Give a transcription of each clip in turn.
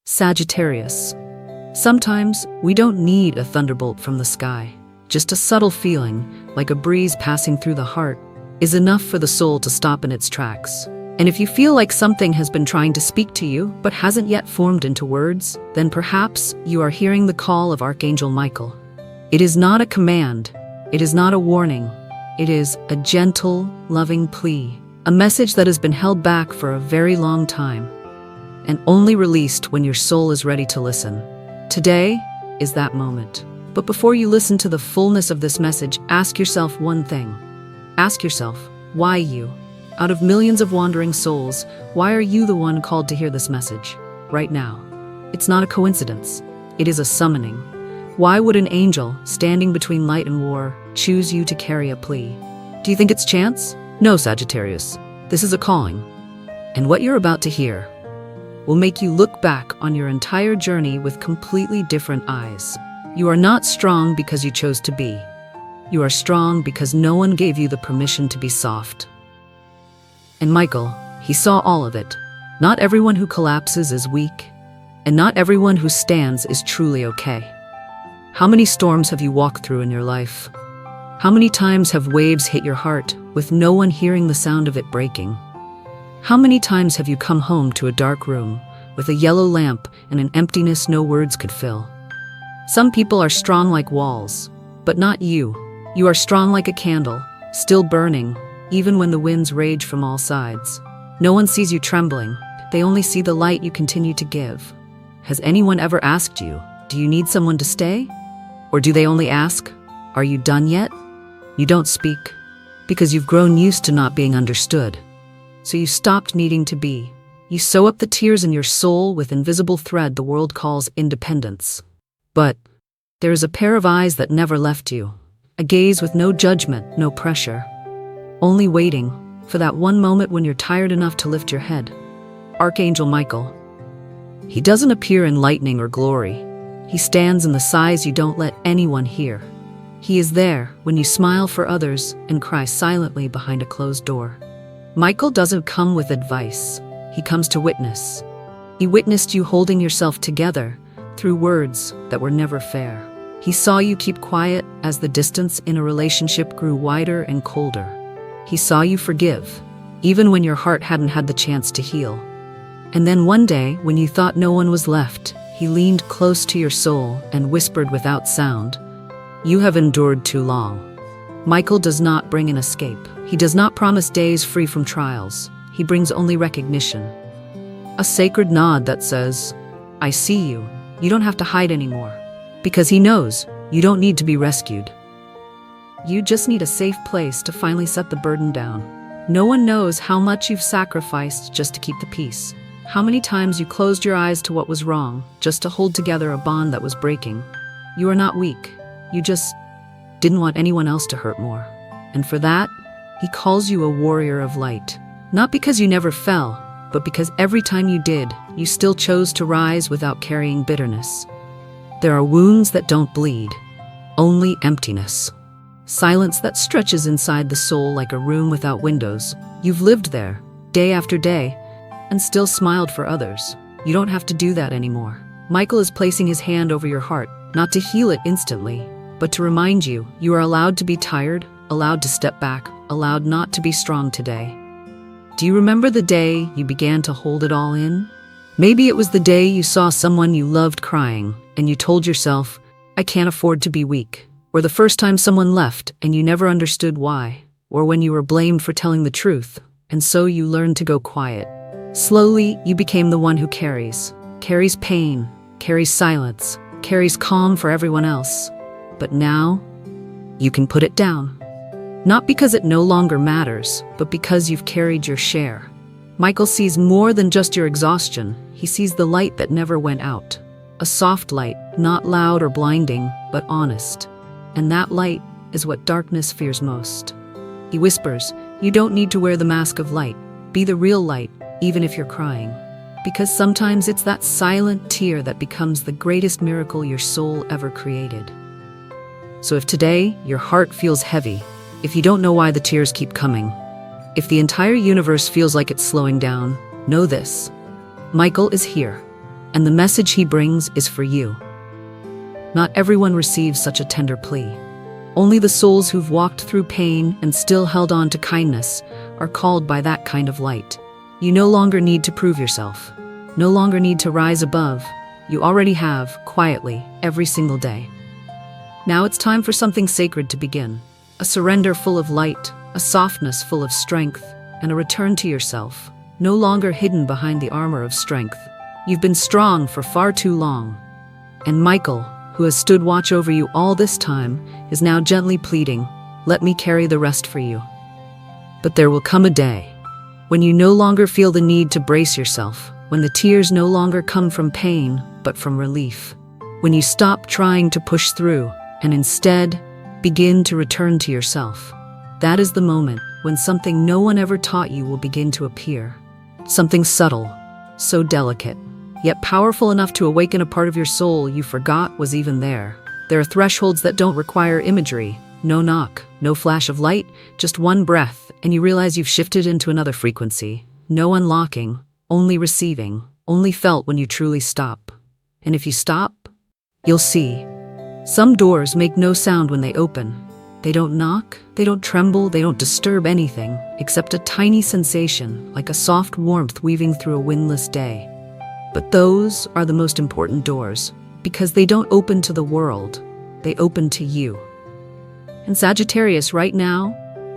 Sagittarius. Sometimes we don't need a thunderbolt from the sky. Just a subtle feeling, like a breeze passing through the heart, is enough for the soul to stop in its tracks. And if you feel like something has been trying to speak to you but hasn't yet formed into words, then perhaps you are hearing the call of Archangel Michael. It is not a command. It is not a warning. It is a gentle, loving plea, a message that has been held back for a very long time, and only released when your soul is ready to listen. Today is that moment. But before you listen to the fullness of this message, ask yourself one thing. Ask yourself, why you? Out of millions of wandering souls, why are you the one called to hear this message right now? It's not a coincidence. It is a summoning. Why would an angel, standing between light and war, choose you to carry a plea? Do you think it's chance? No, Sagittarius. This is a calling. And what you're about to hear will make you look back on your entire journey with completely different eyes. You are not strong because you chose to be. You are strong because no one gave you the permission to be soft. And Michael, he saw all of it. Not everyone who collapses is weak, and not everyone who stands is truly okay. How many storms have you walked through in your life? How many times have waves hit your heart with no one hearing the sound of it breaking? How many times have you come home to a dark room with a yellow lamp and an emptiness no words could fill? Some people are strong like walls, but not you. You are strong like a candle, still burning, even when the winds rage from all sides. No one sees you trembling. They only see the light you continue to give. Has anyone ever asked you, do you need someone to stay? Or do they only ask, are you done yet? You don't speak, because you've grown used to not being understood. So you stopped needing to be. You sew up the tears in your soul with invisible thread the world calls independence. But there is a pair of eyes that never left you, a gaze with no judgment, no pressure, only waiting for that one moment when you're tired enough to lift your head. Archangel Michael. He doesn't appear in lightning or glory. He stands in the sighs you don't let anyone hear. He is there when you smile for others and cry silently behind a closed door. Michael doesn't come with advice. He comes to witness. He witnessed you holding yourself together through words that were never fair. He saw you keep quiet as the distance in a relationship grew wider and colder. He saw you forgive, even when your heart hadn't had the chance to heal. And then one day, when you thought no one was left, he leaned close to your soul and whispered without sound, "You have endured too long." Michael does not bring an escape. He does not promise days free from trials. He brings only recognition. A sacred nod that says, I see you. You don't have to hide anymore. Because he knows you don't need to be rescued. You just need a safe place to finally set the burden down. No one knows how much you've sacrificed just to keep the peace. How many times you closed your eyes to what was wrong just to hold together a bond that was breaking. You are not weak. You just didn't want anyone else to hurt more. And for that, he calls you a warrior of light. Not because you never fell, but because every time you did, you still chose to rise without carrying bitterness. There are wounds that don't bleed, only emptiness. Silence that stretches inside the soul like a room without windows. You've lived there, day after day, and still smiled for others. You don't have to do that anymore. Michael is placing his hand over your heart, not to heal it instantly, but to remind you, you are allowed to be tired, allowed to step back, allowed not to be strong today. Do you remember the day you began to hold it all in? Maybe it was the day you saw someone you loved crying, and you told yourself, I can't afford to be weak. Or the first time someone left, and you never understood why. Or when you were blamed for telling the truth, and so you learned to go quiet. Slowly, you became the one who carries pain, carries silence, carries calm for everyone else. But now, you can put it down. Not because it no longer matters, but because you've carried your share. Michael sees more than just your exhaustion. He sees the light that never went out. A soft light, not loud or blinding, but honest. And that light is what darkness fears most. He whispers, you don't need to wear the mask of light. Be the real light, even if you're crying. Because sometimes it's that silent tear that becomes the greatest miracle your soul ever created. So if today your heart feels heavy, if you don't know why the tears keep coming, if the entire universe feels like it's slowing down, know this. Michael is here. and the message he brings is for you. Not everyone receives such a tender plea. Only the souls who've walked through pain and still held on to kindness are called by that kind of light. You no longer need to prove yourself, no longer need to rise above. You already have, quietly, every single day. Now it's time for something sacred to begin. A surrender full of light, a softness full of strength, and a return to yourself, no longer hidden behind the armor of strength. You've been strong for far too long. And Michael, who has stood watch over you all this time, is now gently pleading, "Let me carry the rest for you." But there will come a day when you no longer feel the need to brace yourself, when the tears no longer come from pain, but from relief, when you stop trying to push through and instead begin to return to yourself. That is the moment when something no one ever taught you will begin to appear. Something subtle, so delicate, yet powerful enough to awaken a part of your soul you forgot was even there. There are thresholds that don't require imagery. No knock, no flash of light, just one breath, and you realize you've shifted into another frequency. No unlocking, only receiving, only felt when you truly stop. And if you stop, you'll see. Some doors make no sound when they open. They don't knock, they don't tremble, they don't disturb anything, except a tiny sensation, like a soft warmth weaving through a windless day. But those are the most important doors, because they don't open to the world, they open to you. And Sagittarius, right now,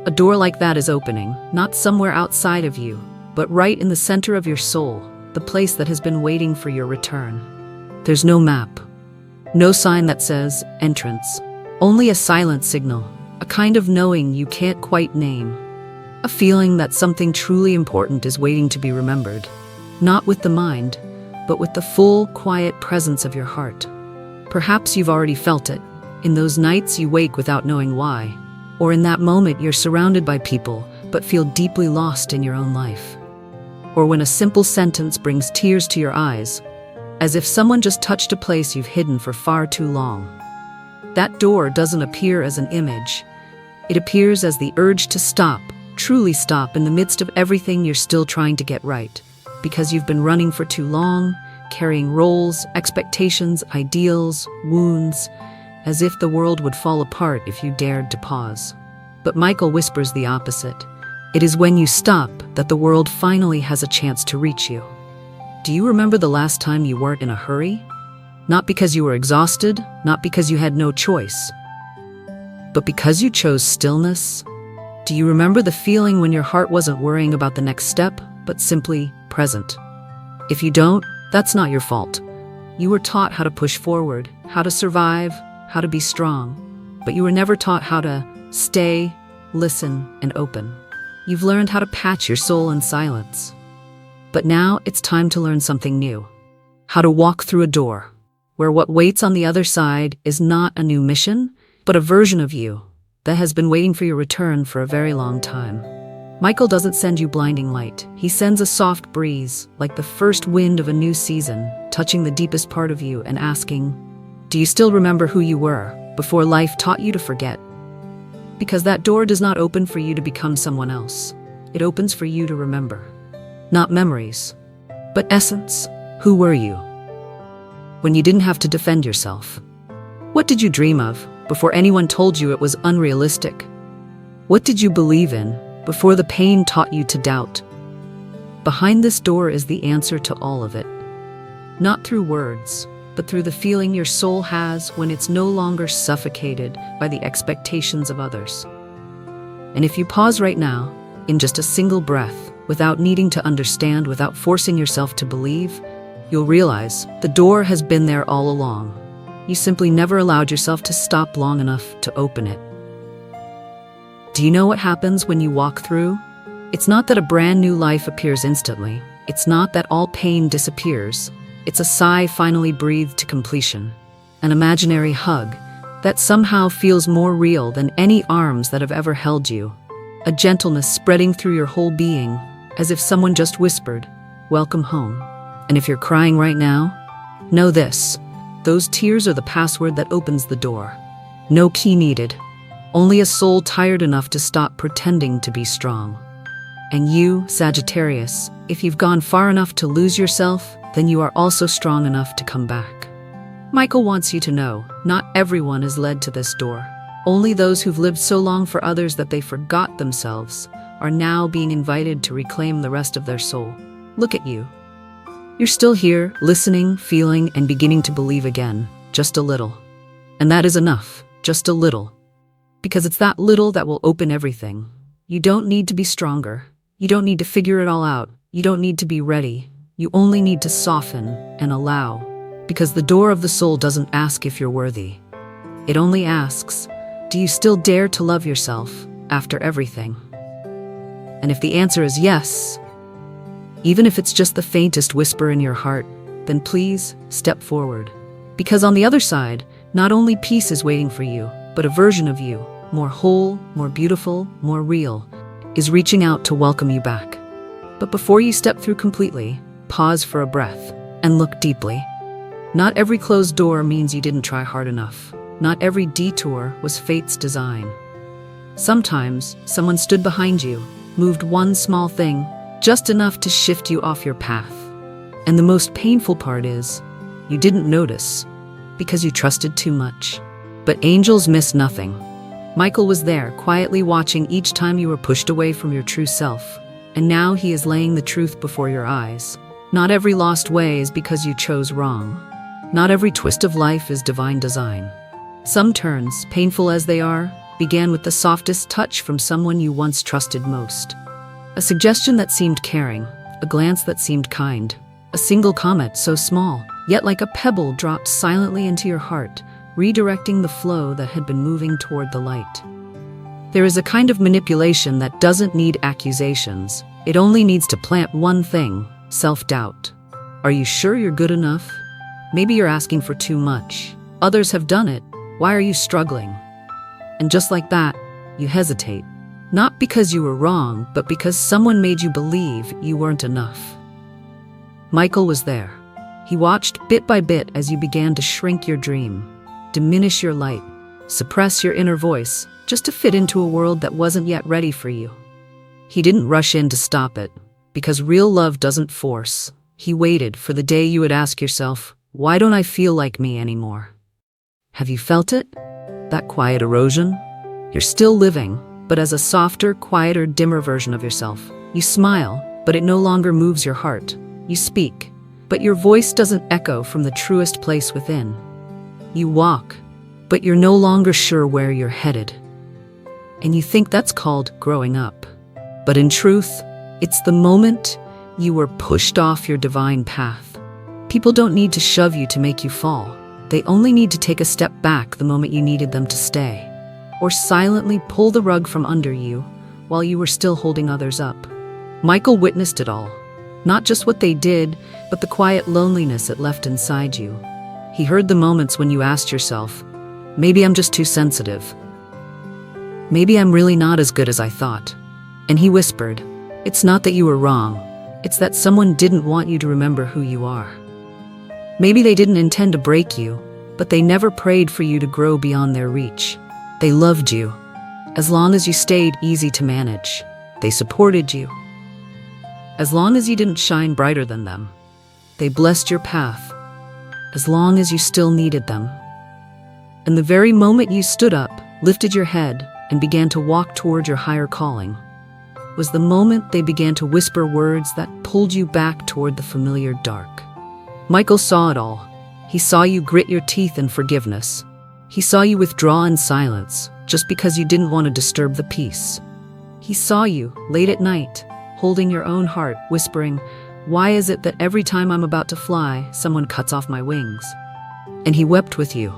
a door like that is opening, not somewhere outside of you, but right in the center of your soul, the place that has been waiting for your return. There's no map, no sign that says entrance, only a silent signal, a kind of knowing you can't quite name, a feeling that something truly important is waiting to be remembered, not with the mind, but with the full, quiet presence of your heart. Perhaps you've already felt it, in those nights you wake without knowing why, or in that moment you're surrounded by people but feel deeply lost in your own life. Or when a simple sentence brings tears to your eyes, as if someone just touched a place you've hidden for far too long. That door doesn't appear as an image. It appears as the urge to stop, truly stop in the midst of everything you're still trying to get right, because you've been running for too long, carrying roles, expectations, ideals, wounds, as if the world would fall apart if you dared to pause. But Michael whispers the opposite. It is when you stop that the world finally has a chance to reach you. Do you remember the last time you weren't in a hurry? Not because you were exhausted, not because you had no choice, but because you chose stillness? Do you remember the feeling when your heart wasn't worrying about the next step, but simply present? If you don't, that's not your fault. You were taught how to push forward, how to survive, how to be strong, but you were never taught how to stay, listen, and open. You've learned how to patch your soul in silence. But now it's time to learn something new. How to walk through a door, where what waits on the other side is not a new mission, but a version of you that has been waiting for your return for a very long time. Michael doesn't send you blinding light. He sends a soft breeze, like the first wind of a new season, touching the deepest part of you and asking, do you still remember who you were before life taught you to forget? Because that door does not open for you to become someone else. It opens for you to remember. Not memories, but essence. Who were you when you didn't have to defend yourself? What did you dream of before anyone told you it was unrealistic? What did you believe in before the pain taught you to doubt? Behind this door is the answer to all of it. Not through words, but through the feeling your soul has when it's no longer suffocated by the expectations of others. And if you pause right now, in just a single breath, without needing to understand, without forcing yourself to believe, you'll realize the door has been there all along. You simply never allowed yourself to stop long enough to open it. Do you know what happens when you walk through? It's not that a brand new life appears instantly. It's not that all pain disappears. It's a sigh finally breathed to completion. An imaginary hug that somehow feels more real than any arms that have ever held you. A gentleness spreading through your whole being, as if someone just whispered, "Welcome home." And if you're crying right now, know this. Those tears are the password that opens the door. No key needed. Only a soul tired enough to stop pretending to be strong. And you, Sagittarius, if you've gone far enough to lose yourself, then you are also strong enough to come back. Michael wants you to know, not everyone is led to this door. Only those who've lived so long for others that they forgot themselves are now being invited to reclaim the rest of their soul. Look at you. You're still here, listening, feeling, and beginning to believe again, just a little. And that is enough, just a little. Because it's that little that will open everything. You don't need to be stronger. You don't need to figure it all out. You don't need to be ready. You only need to soften and allow. Because the door of the soul doesn't ask if you're worthy. It only asks, do you still dare to love yourself after everything? And if the answer is yes, even if it's just the faintest whisper in your heart, then please step forward. Because on the other side, not only peace is waiting for you, but a version of you, more whole, more beautiful, more real, is reaching out to welcome you back. But before you step through completely, pause for a breath and look deeply. Not every closed door means you didn't try hard enough. Not every detour was fate's design. Sometimes someone stood behind you, moved one small thing, just enough to shift you off your path. And the most painful part is, you didn't notice, because you trusted too much. But angels miss nothing. Michael was there, quietly watching each time you were pushed away from your true self. And now he is laying the truth before your eyes. Not every lost way is because you chose wrong. Not every twist of life is divine design. Some turns, painful as they are, began with the softest touch from someone you once trusted most. A suggestion that seemed caring, a glance that seemed kind, a single comment so small, yet like a pebble dropped silently into your heart, redirecting the flow that had been moving toward the light. There is a kind of manipulation that doesn't need accusations. It only needs to plant one thing, self-doubt. Are you sure you're good enough? Maybe you're asking for too much. Others have done it. Why are you struggling? And just like that, you hesitate. Not because you were wrong, but because someone made you believe you weren't enough. Michael was there. He watched bit by bit as you began to shrink your dream, diminish your light, suppress your inner voice, just to fit into a world that wasn't yet ready for you. He didn't rush in to stop it, because real love doesn't force. He waited for the day you would ask yourself, why don't I feel like me anymore? Have you felt it? That quiet erosion? You're still living, but as a softer, quieter, dimmer version of yourself. You smile, but it no longer moves your heart. You speak, but your voice doesn't echo from the truest place within. You walk, but you're no longer sure where you're headed. And you think that's called growing up. But in truth, it's the moment you were pushed off your divine path. People don't need to shove you to make you fall. They only need to take a step back the moment you needed them to stay, or silently pull the rug from under you while you were still holding others up. Michael witnessed it all. Not just what they did, but the quiet loneliness it left inside you. He heard the moments when you asked yourself, maybe I'm just too sensitive. Maybe I'm really not as good as I thought. And he whispered, it's not that you were wrong. It's that someone didn't want you to remember who you are. Maybe they didn't intend to break you, but they never prayed for you to grow beyond their reach. They loved you. As long as you stayed easy to manage, they supported you. As long as you didn't shine brighter than them, they blessed your path. As long as you still needed them. And the very moment you stood up, lifted your head, and began to walk toward your higher calling, was the moment they began to whisper words that pulled you back toward the familiar dark. Michael saw it all. He saw you grit your teeth in forgiveness. He saw you withdraw in silence, just because you didn't want to disturb the peace. He saw you, late at night, holding your own heart, whispering, why is it that every time I'm about to fly, someone cuts off my wings? And he wept with you.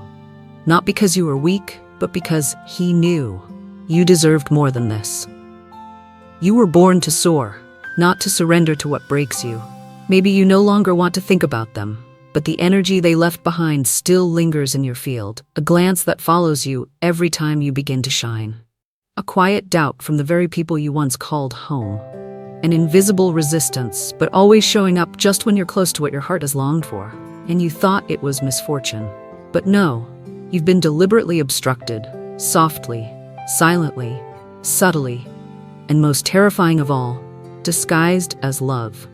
Not because you were weak, but because he knew you deserved more than this. You were born to soar, not to surrender to what breaks you. Maybe you no longer want to think about them, but the energy they left behind still lingers in your field, a glance that follows you every time you begin to shine. A quiet doubt from the very people you once called home. An invisible resistance, but always showing up just when you're close to what your heart has longed for, and you thought it was misfortune. But no, you've been deliberately obstructed, softly, silently, subtly, and most terrifying of all, disguised as love.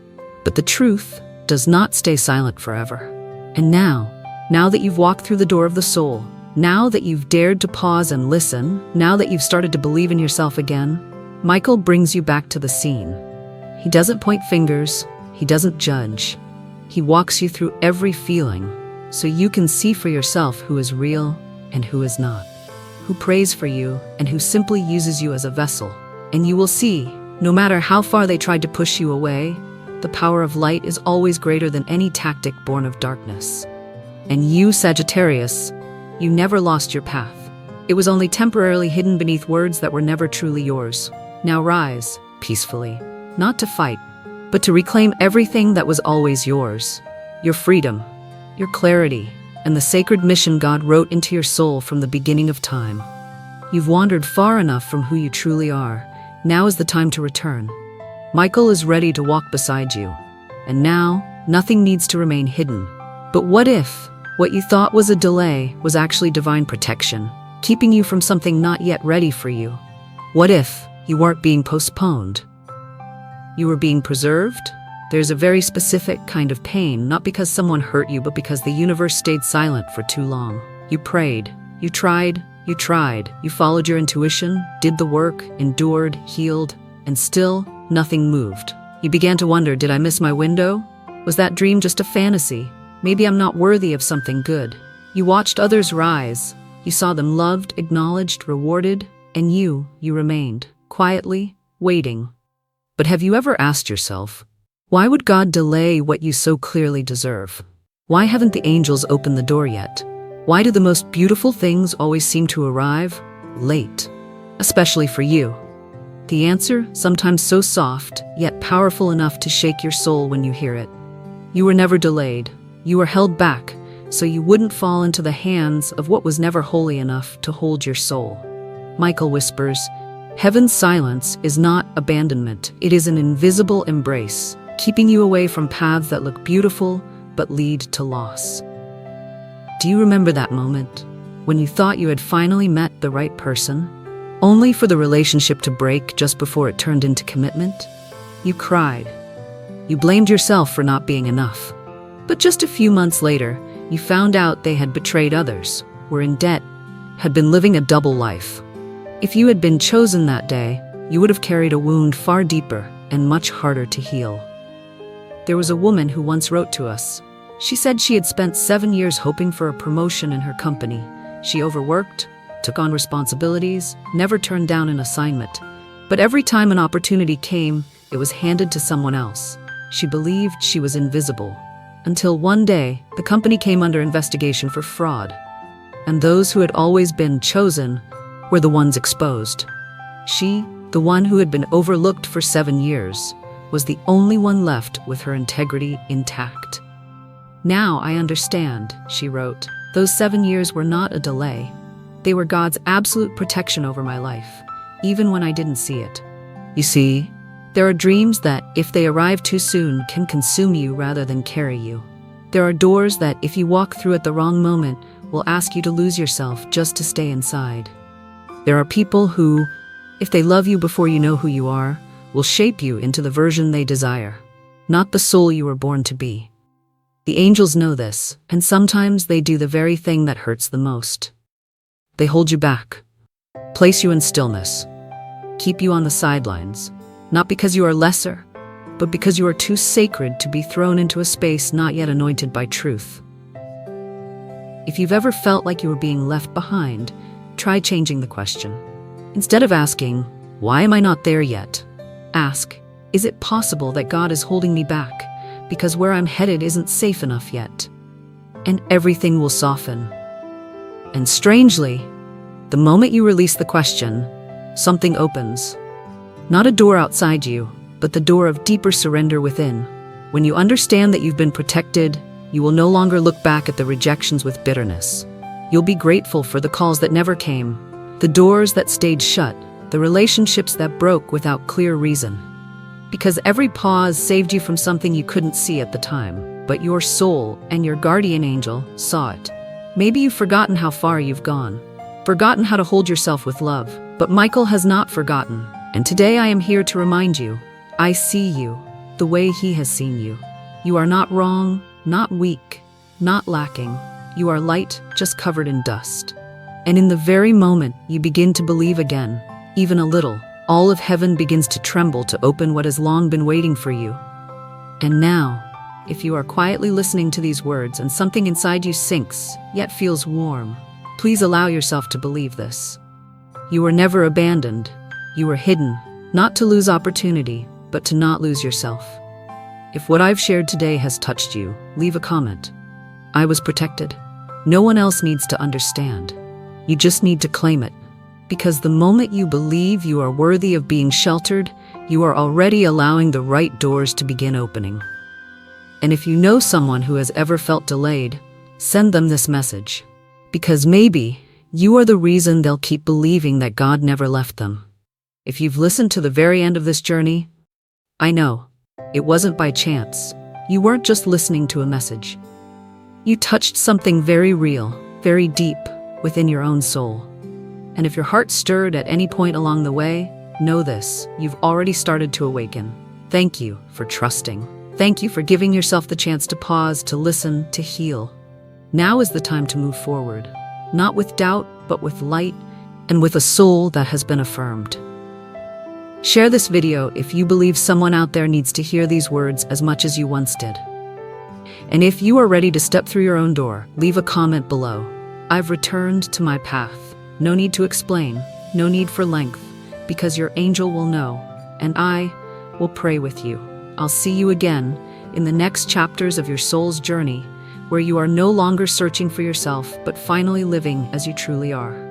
But the truth does not stay silent forever. And now that you've walked through the door of the soul, now that you've dared to pause and listen, now that you've started to believe in yourself again, Michael brings you back to the scene. He doesn't point fingers, he doesn't judge. He walks you through every feeling so you can see for yourself who is real and who is not, who prays for you and who simply uses you as a vessel. And you will see, no matter how far they tried to push you away, the power of light is always greater than any tactic born of darkness. And you, Sagittarius, you never lost your path. It was only temporarily hidden beneath words that were never truly yours. Now rise, peacefully, not to fight, but to reclaim everything that was always yours. Your freedom, your clarity, and the sacred mission God wrote into your soul from the beginning of time. You've wandered far enough from who you truly are. Now is the time to return. Michael is ready to walk beside you. And now, nothing needs to remain hidden. But what if what you thought was a delay was actually divine protection, keeping you from something not yet ready for you? What if you weren't being postponed? You were being preserved? There's a very specific kind of pain, not because someone hurt you, but because the universe stayed silent for too long. You prayed, you tried, you followed your intuition, did the work, endured, healed, and still nothing moved. You began to wonder, did I miss my window? Was that dream just a fantasy? Maybe I'm not worthy of something good. You watched others rise. You saw them loved, acknowledged, rewarded, and you remained, quietly, waiting. But have you ever asked yourself, why would God delay what you so clearly deserve? Why haven't the angels opened the door yet? Why do the most beautiful things always seem to arrive late, especially for you? The answer, sometimes so soft, yet powerful enough to shake your soul when you hear it. You were never delayed. You were held back, so you wouldn't fall into the hands of what was never holy enough to hold your soul. Michael whispers, heaven's silence is not abandonment. It is an invisible embrace, keeping you away from paths that look beautiful but lead to loss. Do you remember that moment when you thought you had finally met the right person, only for the relationship to break just before it turned into commitment? You cried. You blamed yourself for not being enough. But just a few months later, you found out they had betrayed others, were in debt, had been living a double life. If you had been chosen that day, you would have carried a wound far deeper and much harder to heal. There was a woman who once wrote to us. She said she had spent 7 years hoping for a promotion in her company. She overworked, took on responsibilities, never turned down an assignment. But every time an opportunity came, it was handed to someone else. She believed she was invisible. Until one day, the company came under investigation for fraud. And those who had always been chosen were the ones exposed. She, the one who had been overlooked for 7 years, was the only one left with her integrity intact. Now I understand, she wrote. Those 7 years were not a delay. They were God's absolute protection over my life, even when I didn't see it. You see, there are dreams that, if they arrive too soon, can consume you rather than carry you. There are doors that, if you walk through at the wrong moment, will ask you to lose yourself just to stay inside. There are people who, if they love you before you know who you are, will shape you into the version they desire, not the soul you were born to be. The angels know this, and sometimes they do the very thing that hurts the most. They hold you back, place you in stillness, keep you on the sidelines, not because you are lesser, but because you are too sacred to be thrown into a space not yet anointed by truth. If you've ever felt like you were being left behind, try changing the question. Instead of asking, why am I not there yet? Ask, is it possible that God is holding me back because where I'm headed isn't safe enough yet? And everything will soften. And strangely, the moment you release the question, something opens. Not a door outside you, but the door of deeper surrender within. When you understand that you've been protected, you will no longer look back at the rejections with bitterness. You'll be grateful for the calls that never came, the doors that stayed shut, the relationships that broke without clear reason. Because every pause saved you from something you couldn't see at the time, but your soul and your guardian angel saw it. Maybe you've forgotten how far you've gone, forgotten how to hold yourself with love, but Michael has not forgotten. And today I am here to remind you, I see you the way he has seen you. You are not wrong, not weak, not lacking. You are light, just covered in dust. And in the very moment you begin to believe again, even a little, all of heaven begins to tremble to open what has long been waiting for you. And now, if you are quietly listening to these words and something inside you sinks, yet feels warm, please allow yourself to believe this. You were never abandoned. You were hidden, not to lose opportunity, but to not lose yourself. If what I've shared today has touched you, leave a comment. I was protected. No one else needs to understand. You just need to claim it. Because the moment you believe you are worthy of being sheltered, you are already allowing the right doors to begin opening. And if you know someone who has ever felt delayed, send them this message. Because maybe you are the reason they'll keep believing that God never left them. If you've listened to the very end of this journey, I know, it wasn't by chance. You weren't just listening to a message. You touched something very real, very deep, within your own soul. And if your heart stirred at any point along the way, know this, you've already started to awaken. Thank you for trusting. Thank you for giving yourself the chance to pause, to listen, to heal. Now is the time to move forward, not with doubt, but with light, and with a soul that has been affirmed. Share this video if you believe someone out there needs to hear these words as much as you once did. And if you are ready to step through your own door, leave a comment below. I've returned to my path. No need to explain, no need for length, because your angel will know, and I will pray with you. I'll see you again in the next chapters of your soul's journey, where you are no longer searching for yourself, but finally living as you truly are.